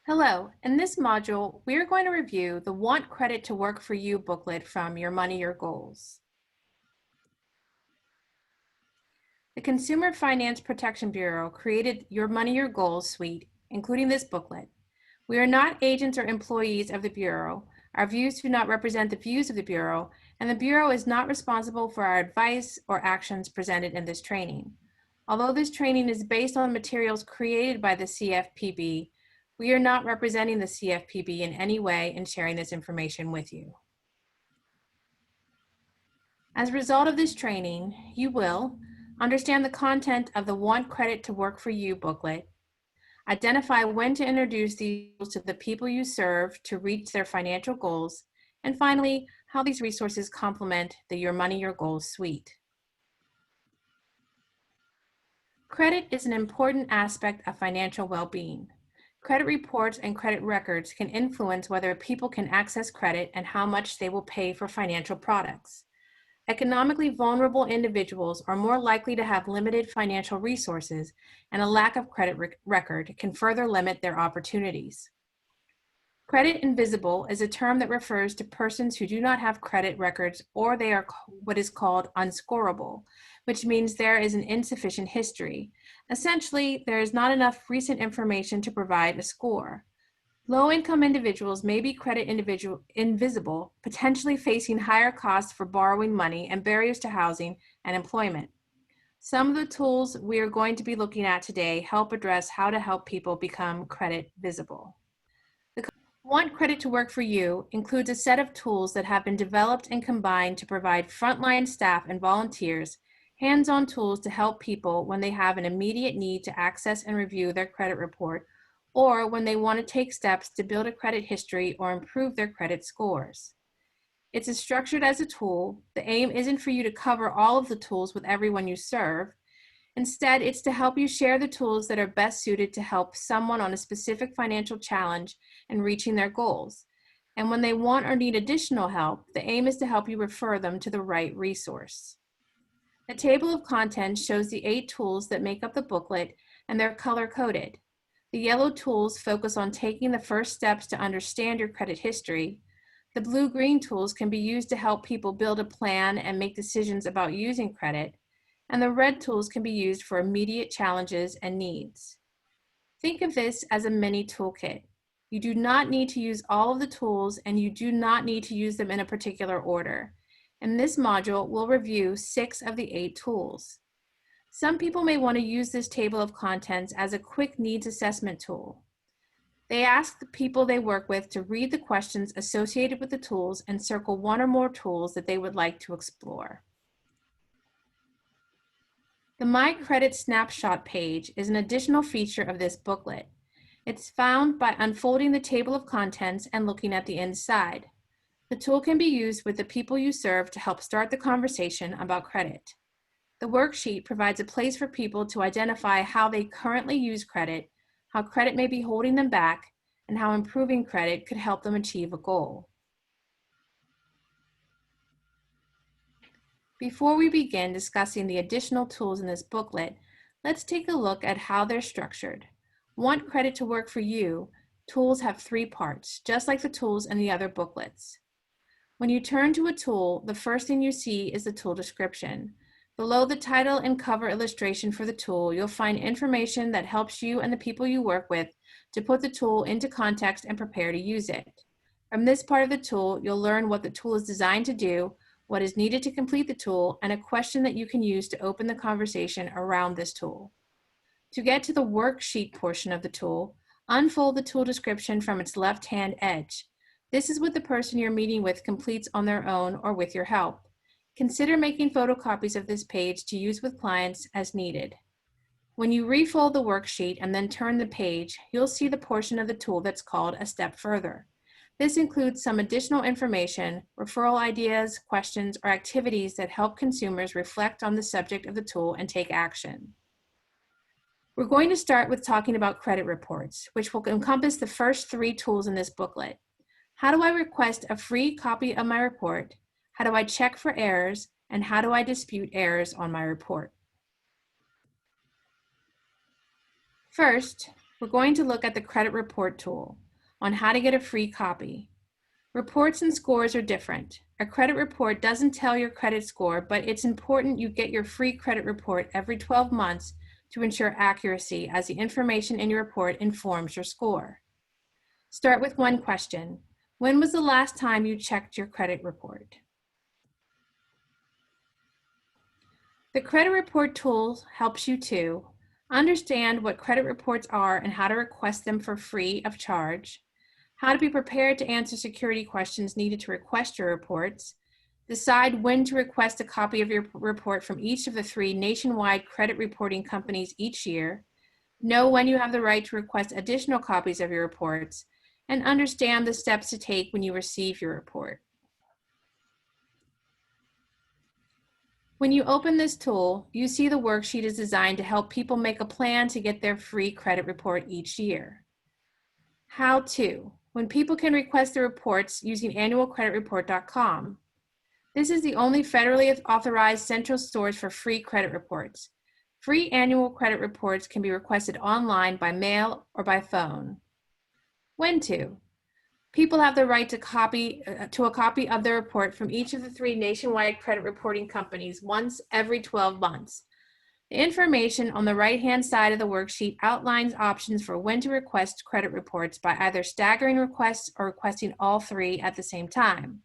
Hello, in this module, we are going to review the Want Credit to Work for You booklet from Your Money, Your Goals. The Consumer Finance Protection Bureau created Your Money, Your Goals suite, including this booklet. We are not agents or employees of the Bureau. Our views do not represent the views of the Bureau, and the Bureau is not responsible for our advice or actions presented in this training. Although this training is based on materials created by the CFPB, we are not representing the CFPB in any way in sharing this information with you. As a result of this training, you will understand the content of the Want Credit to Work for You booklet, identify when to introduce these to the people you serve to reach their financial goals, and finally, how these resources complement the Your Money, Your Goals suite. Credit is an important aspect of financial well-being. Credit reports and credit records can influence whether people can access credit and how much they will pay for financial products. Economically vulnerable individuals are more likely to have limited financial resources, and a lack of credit record can further limit their opportunities. Credit invisible is a term that refers to persons who do not have credit records, or they are what is called unscorable, which means there is an insufficient history. Essentially, there is not enough recent information to provide a score. Low-income individuals may be credit invisible, potentially facing higher costs for borrowing money and barriers to housing and employment. Some of the tools we are going to be looking at today help address how to help people become credit visible. The Want Credit to Work for You includes a set of tools that have been developed and combined to provide frontline staff and volunteers hands-on tools to help people when they have an immediate need to access and review their credit report, or when they want to take steps to build a credit history or improve their credit scores. It's structured as a tool. The aim isn't for you to cover all of the tools with everyone you serve. Instead, it's to help you share the tools that are best suited to help someone on a specific financial challenge and reaching their goals. And when they want or need additional help, the aim is to help you refer them to the right resource. The table of contents shows the 8 tools that make up the booklet, and they're color-coded. The yellow tools focus on taking the first steps to understand your credit history. The blue-green tools can be used to help people build a plan and make decisions about using credit. And the red tools can be used for immediate challenges and needs. Think of this as a mini toolkit. You do not need to use all of the tools, and you do not need to use them in a particular order. In this module, we'll review 6 of the 8 tools. Some people may want to use this table of contents as a quick needs assessment tool. They ask the people they work with to read the questions associated with the tools and circle 1 or more tools that they would like to explore. The My Credit Snapshot page is an additional feature of this booklet. It's found by unfolding the table of contents and looking at the inside. The tool can be used with the people you serve to help start the conversation about credit. The worksheet provides a place for people to identify how they currently use credit, how credit may be holding them back, and how improving credit could help them achieve a goal. Before we begin discussing the additional tools in this booklet, let's take a look at how they're structured. Want Credit to Work for You tools have 3 parts, just like the tools in the other booklets. When you turn to a tool, the first thing you see is the tool description. Below the title and cover illustration for the tool, you'll find information that helps you and the people you work with to put the tool into context and prepare to use it. From this part of the tool, you'll learn what the tool is designed to do, what is needed to complete the tool, and a question that you can use to open the conversation around this tool. To get to the worksheet portion of the tool, unfold the tool description from its left-hand edge. This is what the person you're meeting with completes on their own or with your help. Consider making photocopies of this page to use with clients as needed. When you refold the worksheet and then turn the page, you'll see the portion of the tool that's called A Step Further. This includes some additional information, referral ideas, questions, or activities that help consumers reflect on the subject of the tool and take action. We're going to start with talking about credit reports, which will encompass the first 3 tools in this booklet. How do I request a free copy of my report? How do I check for errors? And how do I dispute errors on my report? First, we're going to look at the credit report tool on how to get a free copy. Reports and scores are different. A credit report doesn't tell your credit score, but it's important you get your free credit report every 12 months to ensure accuracy, as the information in your report informs your score. Start with one question. When was the last time you checked your credit report? The credit report tool helps you to understand what credit reports are and how to request them for free of charge, how to be prepared to answer security questions needed to request your reports, decide when to request a copy of your report from each of the 3 nationwide credit reporting companies each year, know when you have the right to request additional copies of your reports, and understand the steps to take when you receive your report. When you open this tool, you see the worksheet is designed to help people make a plan to get their free credit report each year. How to, when people can request the reports using annualcreditreport.com. This is the only federally authorized central source for free credit reports. Free annual credit reports can be requested online, by mail, or by phone. When to, people have the right to a copy of their report from each of the 3 nationwide credit reporting companies once every 12 months. The information on the right-hand side of the worksheet outlines options for when to request credit reports by either staggering requests or requesting all 3 at the same time.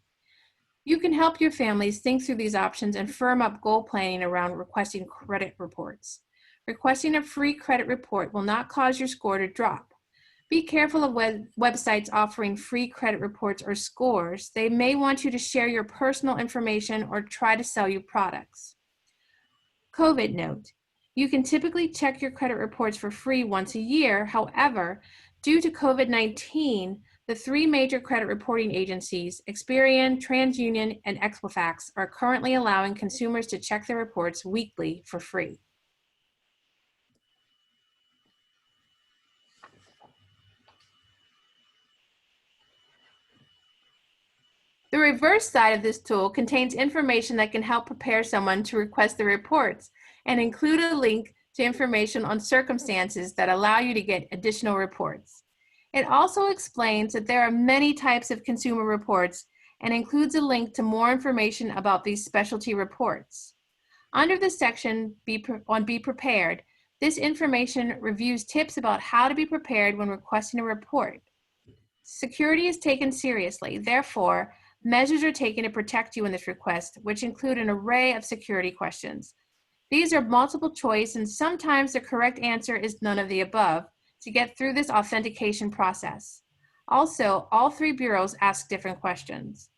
You can help your families think through these options and firm up goal planning around requesting credit reports. Requesting a free credit report will not cause your score to drop. Be careful of websites offering free credit reports or scores. They may want you to share your personal information or try to sell you products. COVID note, you can typically check your credit reports for free once a year. However, due to COVID-19, the 3 major credit reporting agencies, Experian, TransUnion, and Equifax, are currently allowing consumers to check their reports weekly for free. The reverse side of this tool contains information that can help prepare someone to request the reports, and include a link to information on circumstances that allow you to get additional reports. It also explains that there are many types of consumer reports and includes a link to more information about these specialty reports. Under the section on Be Prepared, this information reviews tips about how to be prepared when requesting a report. Security is taken seriously. Therefore, measures are taken to protect you in this request, which include an array of security questions. These are multiple choice, and sometimes the correct answer is none of the above to get through this authentication process. Also, all 3 bureaus ask different questions.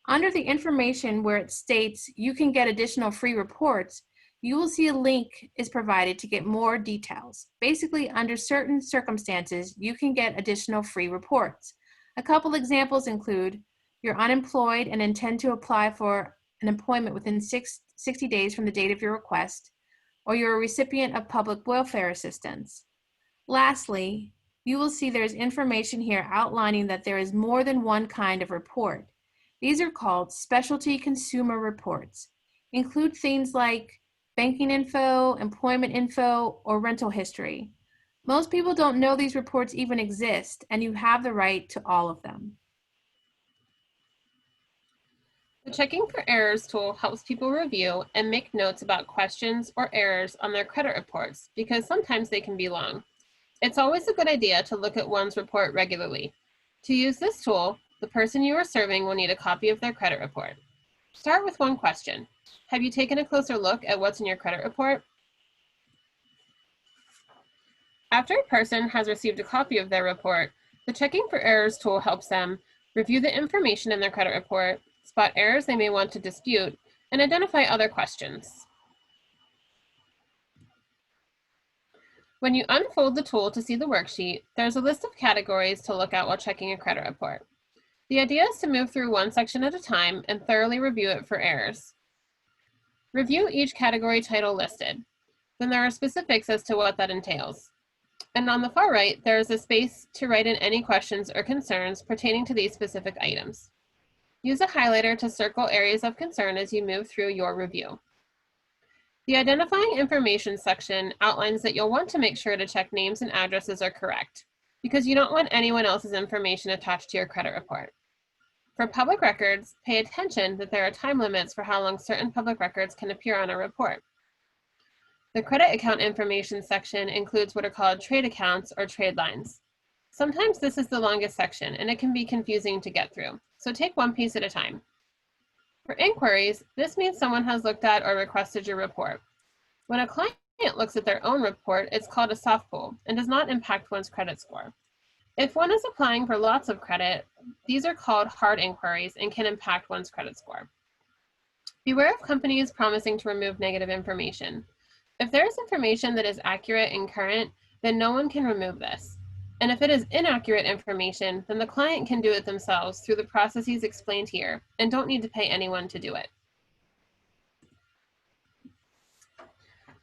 Under the information where it states you can get additional free reports, you will see a link is provided to get more details. Basically, under certain circumstances, you can get additional free reports. A couple examples include you're unemployed and intend to apply for an employment within 60 days from the date of your request, or you're a recipient of public welfare assistance. Lastly, you will see there's information here outlining that there is more than one kind of report. These are called specialty consumer reports. Include things like banking info, employment info, or rental history. Most people don't know these reports even exist, and you have the right to all of them. The Checking for Errors tool helps people review and make notes about questions or errors on their credit reports, because sometimes they can be long. It's always a good idea to look at one's report regularly. To use this tool, the person you are serving will need a copy of their credit report. Start with one question. Have you taken a closer look at what's in your credit report? After a person has received a copy of their report, the Checking for Errors tool helps them review the information in their credit report, spot errors they may want to dispute, and identify other questions. When you unfold the tool to see the worksheet, there's a list of categories to look at while checking a credit report. The idea is to move through one section at a time and thoroughly review it for errors. Review each category title listed. Then there are specifics as to what that entails. And on the far right, there is a space to write in any questions or concerns pertaining to these specific items. Use a highlighter to circle areas of concern as you move through your review. The Identifying Information section outlines that you'll want to make sure to check names and addresses are correct, because you don't want anyone else's information attached to your credit report. For public records, pay attention that there are time limits for how long certain public records can appear on a report. The Credit Account Information section includes what are called trade accounts or trade lines. Sometimes this is the longest section, and it can be confusing to get through, so take one piece at a time. For inquiries, this means someone has looked at or requested your report. When a client looks at their own report, it's called a soft pull and does not impact one's credit score. If one is applying for lots of credit, these are called hard inquiries and can impact one's credit score. Beware of companies promising to remove negative information. If there is information that is accurate and current, then no one can remove this. And if it is inaccurate information, then the client can do it themselves through the processes explained here and don't need to pay anyone to do it.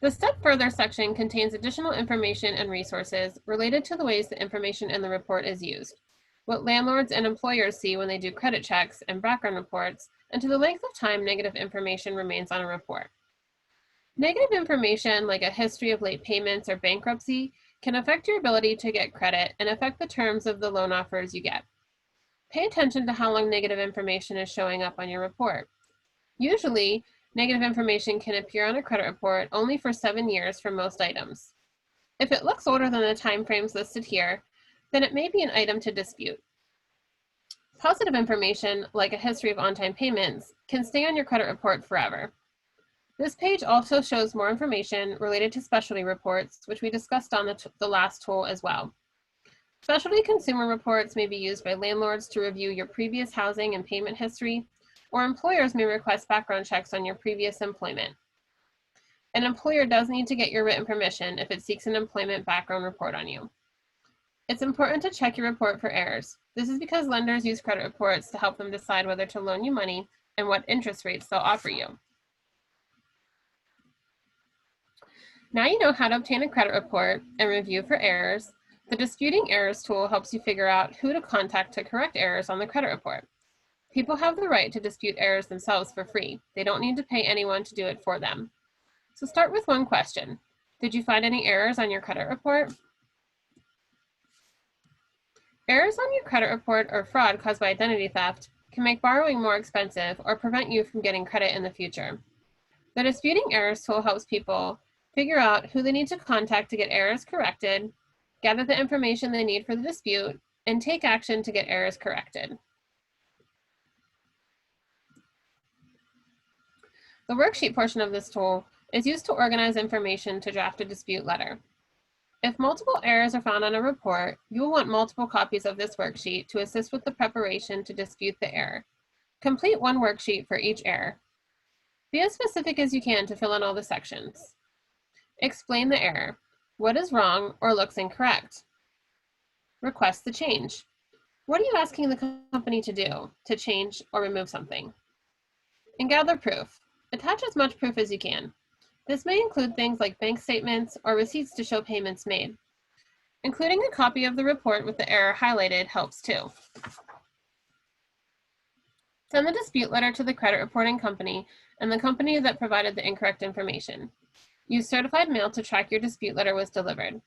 The Step Further section contains additional information and resources related to the ways the information in the report is used, what landlords and employers see when they do credit checks and background reports, and to the length of time negative information remains on a report. Negative information like a history of late payments or bankruptcy can affect your ability to get credit and affect the terms of the loan offers you get. Pay attention to how long negative information is showing up on your report. Usually, negative information can appear on a credit report only for 7 years for most items. If it looks older than the time frames listed here, then it may be an item to dispute. Positive information, like a history of on-time payments, can stay on your credit report forever. This page also shows more information related to specialty reports, which we discussed on the last tool as well. Specialty consumer reports may be used by landlords to review your previous housing and payment history, or employers may request background checks on your previous employment. An employer does need to get your written permission if it seeks an employment background report on you. It's important to check your report for errors. This is because lenders use credit reports to help them decide whether to loan you money and what interest rates they'll offer you. Now you know how to obtain a credit report and review for errors. The Disputing Errors tool helps you figure out who to contact to correct errors on the credit report. People have the right to dispute errors themselves for free. They don't need to pay anyone to do it for them. So start with one question. Did you find any errors on your credit report? Errors on your credit report or fraud caused by identity theft can make borrowing more expensive or prevent you from getting credit in the future. The Disputing Errors tool helps people figure out who they need to contact to get errors corrected, gather the information they need for the dispute, and take action to get errors corrected. The worksheet portion of this tool is used to organize information to draft a dispute letter. If multiple errors are found on a report, you will want multiple copies of this worksheet to assist with the preparation to dispute the error. Complete one worksheet for each error. Be as specific as you can to fill in all the sections. Explain the error. What is wrong or looks incorrect? Request the change. What are you asking the company to do to change or remove something? And gather proof. Attach as much proof as you can. This may include things like bank statements or receipts to show payments made. Including a copy of the report with the error highlighted helps too. Send the dispute letter to the credit reporting company and the company that provided the incorrect information. Use certified mail to track your dispute letter was delivered.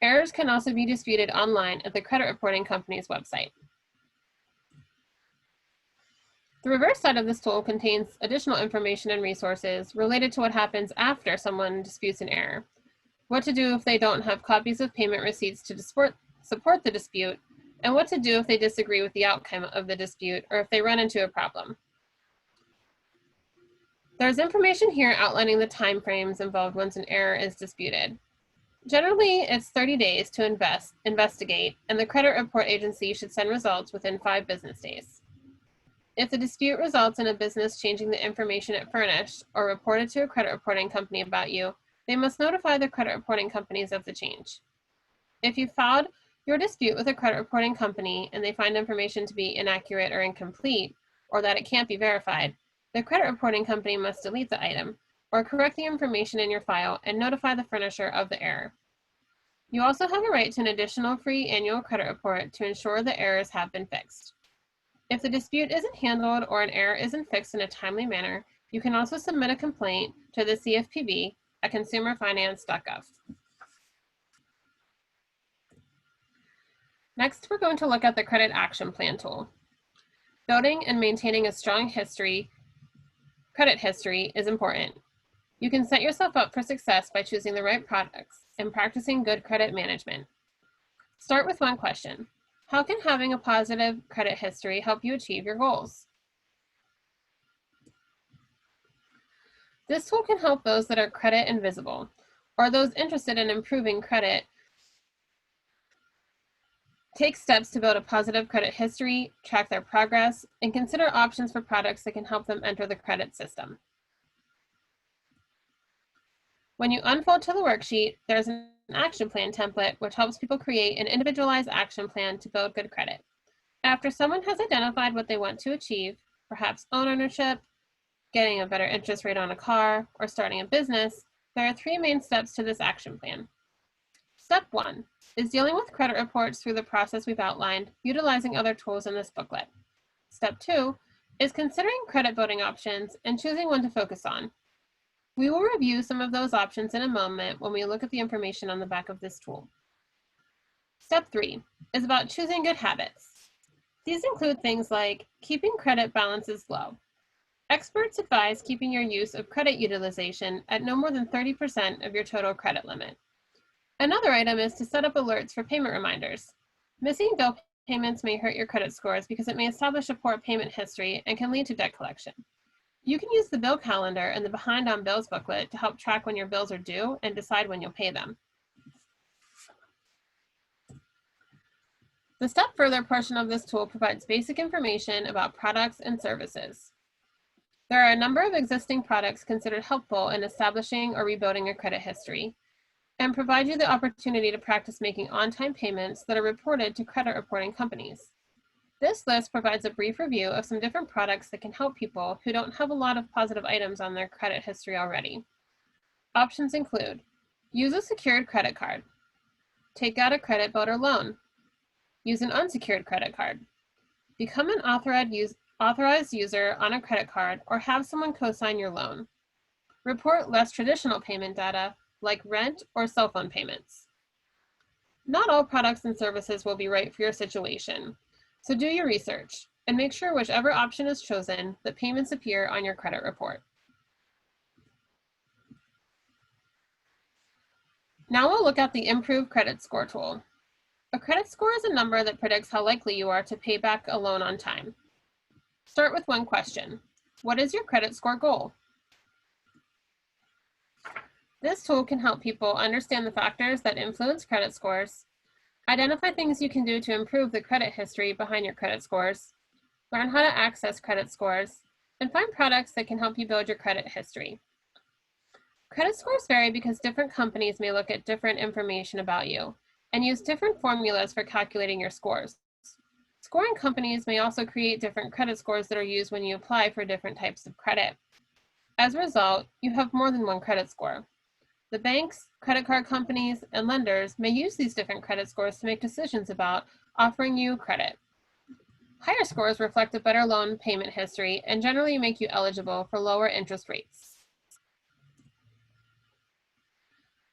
Errors can also be disputed online at the credit reporting company's website. The reverse side of this tool contains additional information and resources related to what happens after someone disputes an error, what to do if they don't have copies of payment receipts to support the dispute, and what to do if they disagree with the outcome of the dispute or if they run into a problem. There's information here outlining the time frames involved once an error is disputed. Generally, it's 30 days to investigate, and the credit report agency should send results within 5 business days. If the dispute results in a business changing the information it furnished or reported to a credit reporting company about you, they must notify the credit reporting companies of the change. If you filed your dispute with a credit reporting company and they find information to be inaccurate or incomplete, or that it can't be verified, the credit reporting company must delete the item or correct the information in your file and notify the furnisher of the error. You also have a right to an additional free annual credit report to ensure the errors have been fixed. If the dispute isn't handled or an error isn't fixed in a timely manner, you can also submit a complaint to the CFPB at consumerfinance.gov. Next, we're going to look at the Credit Action Plan tool. Building and maintaining a strong credit history is important. You can set yourself up for success by choosing the right products and practicing good credit management. Start with one question. How can having a positive credit history help you achieve your goals? This tool can help those that are credit invisible, or those interested in improving credit take steps to build a positive credit history, track their progress, and consider options for products that can help them enter the credit system. When you unfold to the worksheet, there's an action plan template which helps people create an individualized action plan to build good credit. After someone has identified what they want to achieve, perhaps ownership, getting a better interest rate on a car, or starting a business, there are 3 main steps to this action plan. Step 1 is dealing with credit reports through the process we've outlined, utilizing other tools in this booklet. Step 2 is considering credit building options and choosing one to focus on. We will review some of those options in a moment when we look at the information on the back of this tool. Step 3 is about choosing good habits. These include things like keeping credit balances low. Experts advise keeping your use of credit utilization at no more than 30% of your total credit limit. Another item is to set up alerts for payment reminders. Missing bill payments may hurt your credit scores because it may establish a poor payment history and can lead to debt collection. You can use the bill calendar and the Behind on Bills booklet to help track when your bills are due and decide when you'll pay them. The Step Further portion of this tool provides basic information about products and services. There are a number of existing products considered helpful in establishing or rebuilding your credit history, and provide you the opportunity to practice making on-time payments that are reported to credit reporting companies. This list provides a brief review of some different products that can help people who don't have a lot of positive items on their credit history already. Options include: use a secured credit card, take out a credit builder loan, use an unsecured credit card, become an authorized user on a credit card or have someone co-sign your loan, report less traditional payment data like rent or cell phone payments. Not all products and services will be right for your situation, so do your research and make sure whichever option is chosen, that payments appear on your credit report. Now we'll look at the Improved Credit Score tool. A credit score is a number that predicts how likely you are to pay back a loan on time. Start with one question. What is your credit score goal? This tool can help people understand the factors that influence credit scores, identify things you can do to improve the credit history behind your credit scores, learn how to access credit scores, and find products that can help you build your credit history. Credit scores vary because different companies may look at different information about you and use different formulas for calculating your scores. Scoring companies may also create different credit scores that are used when you apply for different types of credit. As a result, you have more than one credit score. The banks, credit card companies, and lenders may use these different credit scores to make decisions about offering you credit. Higher scores reflect a better loan payment history and generally make you eligible for lower interest rates.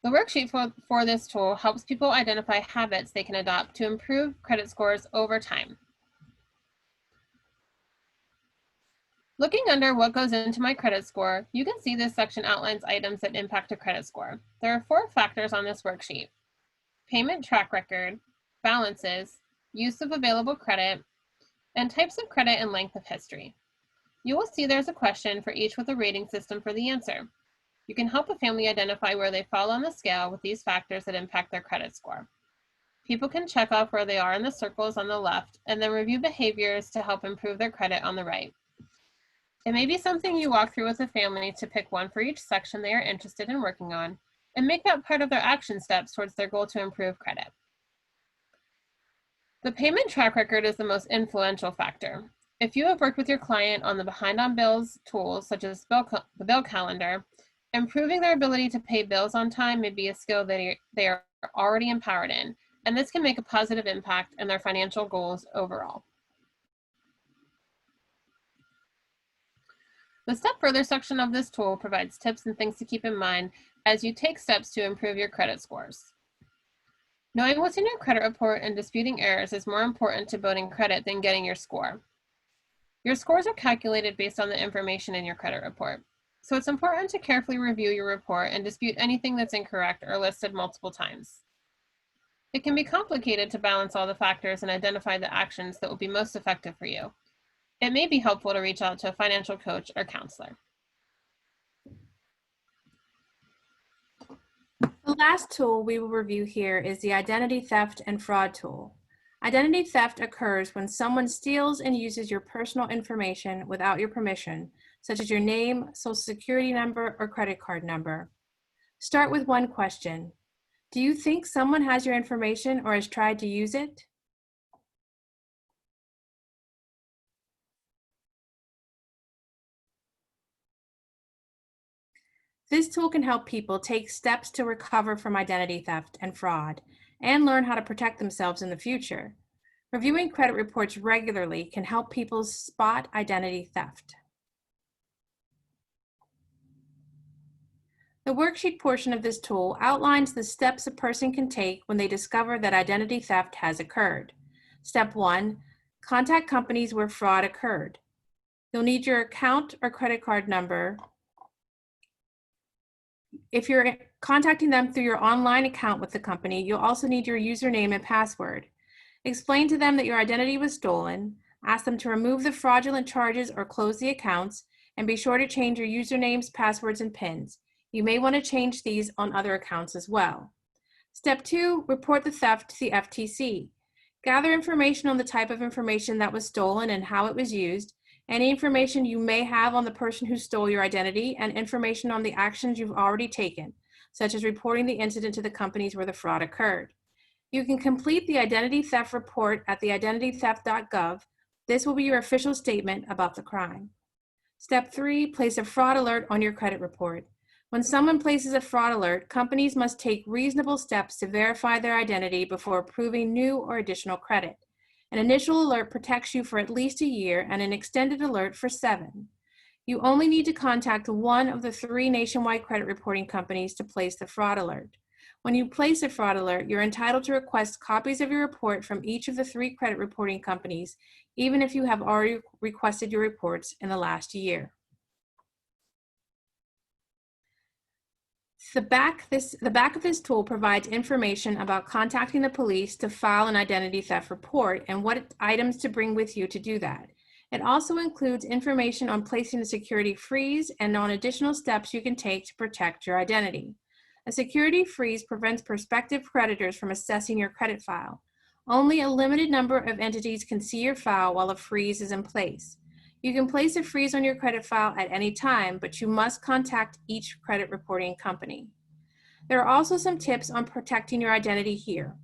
The worksheet for this tool helps people identify habits they can adopt to improve credit scores over time. Looking under what goes into my credit score, you can see this section outlines items that impact a credit score. There are 4 factors on this worksheet: payment track record, balances, use of available credit, and types of credit and length of history. You will see there's a question for each with a rating system for the answer. You can help a family identify where they fall on the scale with these factors that impact their credit score. People can check off where they are in the circles on the left and then review behaviors to help improve their credit on the right. It may be something you walk through with a family to pick one for each section they are interested in working on and make that part of their action steps towards their goal to improve credit. The payment track record is the most influential factor. If you have worked with your client on the Behind on Bills tools, such as the bill calendar, improving their ability to pay bills on time may be a skill that they are already empowered in, and this can make a positive impact in their financial goals overall. The Step Further section of this tool provides tips and things to keep in mind as you take steps to improve your credit scores. Knowing what's in your credit report and disputing errors is more important to building credit than getting your score. Your scores are calculated based on the information in your credit report, so it's important to carefully review your report and dispute anything that's incorrect or listed multiple times. It can be complicated to balance all the factors and identify the actions that will be most effective for you. It may be helpful to reach out to a financial coach or counselor. The last tool we will review here is the identity theft and fraud tool. Identity theft occurs when someone steals and uses your personal information without your permission, such as your name, social security number, or credit card number. Start with one question. Do you think someone has your information or has tried to use it? This tool can help people take steps to recover from identity theft and fraud and learn how to protect themselves in the future. Reviewing credit reports regularly can help people spot identity theft. The worksheet portion of this tool outlines the steps a person can take when they discover that identity theft has occurred. Step 1, contact companies where fraud occurred. You'll need your account or credit card number. If you're contacting them through your online account with the company, you'll also need your username and password. Explain to them that your identity was stolen, ask them to remove the fraudulent charges or close the accounts, and be sure to change your usernames, passwords, and PINs. You may want to change these on other accounts as well. Step 2, report the theft to the FTC. Gather information on the type of information that was stolen and how it was used, any information you may have on the person who stole your identity, and information on the actions you've already taken, such as reporting the incident to the companies where the fraud occurred. You can complete the identity theft report at the identitytheft.gov. This will be your official statement about the crime. Step 3, place a fraud alert on your credit report. When someone places a fraud alert, companies must take reasonable steps to verify their identity before approving new or additional credit. An initial alert protects you for at least a year and an extended alert for 7. You only need to contact one of the 3 nationwide credit reporting companies to place the fraud alert. When you place a fraud alert, you're entitled to request copies of your report from each of the 3 credit reporting companies, even if you have already requested your reports in the last year. The back of this tool provides information about contacting the police to file an identity theft report and what items to bring with you to do that. It also includes information on placing a security freeze and on additional steps you can take to protect your identity. A security freeze prevents prospective creditors from assessing your credit file. Only a limited number of entities can see your file while a freeze is in place. You can place a freeze on your credit file at any time, but you must contact each credit reporting company. There are also some tips on protecting your identity here.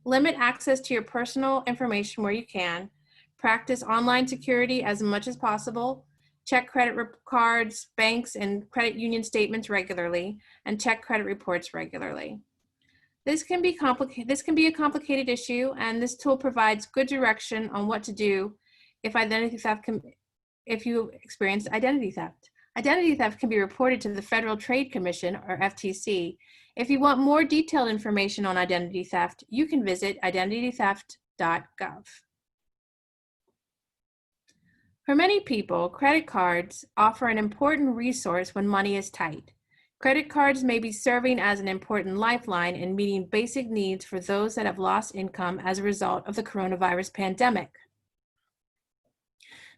Limit access to your personal information where you can. Practice online security as much as possible. Check credit cards, banks, and credit union statements regularly, and check credit reports regularly. This can be a complicated issue, and this tool provides good direction on what to do if you experience identity theft. Identity theft can be reported to the Federal Trade Commission, or FTC. If you want more detailed information on identity theft, you can visit identitytheft.gov. For many people, credit cards offer an important resource when money is tight. Credit cards may be serving as an important lifeline in meeting basic needs for those that have lost income as a result of the coronavirus pandemic.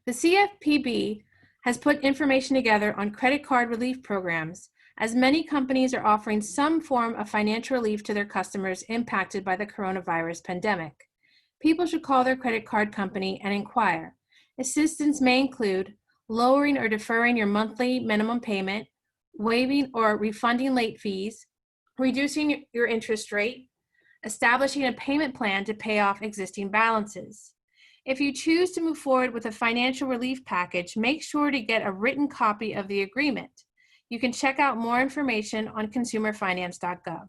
The CFPB has put information together on credit card relief programs, as many companies are offering some form of financial relief to their customers impacted by the coronavirus pandemic. People should call their credit card company and inquire. Assistance may include lowering or deferring your monthly minimum payment, waiving or refunding late fees, reducing your interest rate, establishing a payment plan to pay off existing balances. If you choose to move forward with a financial relief package, make sure to get a written copy of the agreement. You can check out more information on consumerfinance.gov.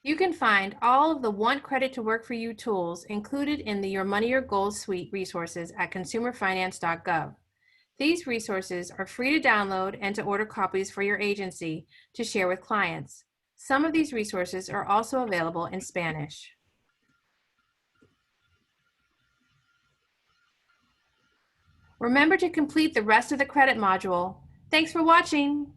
You can find all of the Want Credit to Work for You tools included in the Your Money, Your Goals suite resources at consumerfinance.gov. These resources are free to download and to order copies for your agency to share with clients. Some of these resources are also available in Spanish. Remember to complete the rest of the credit module. Thanks for watching.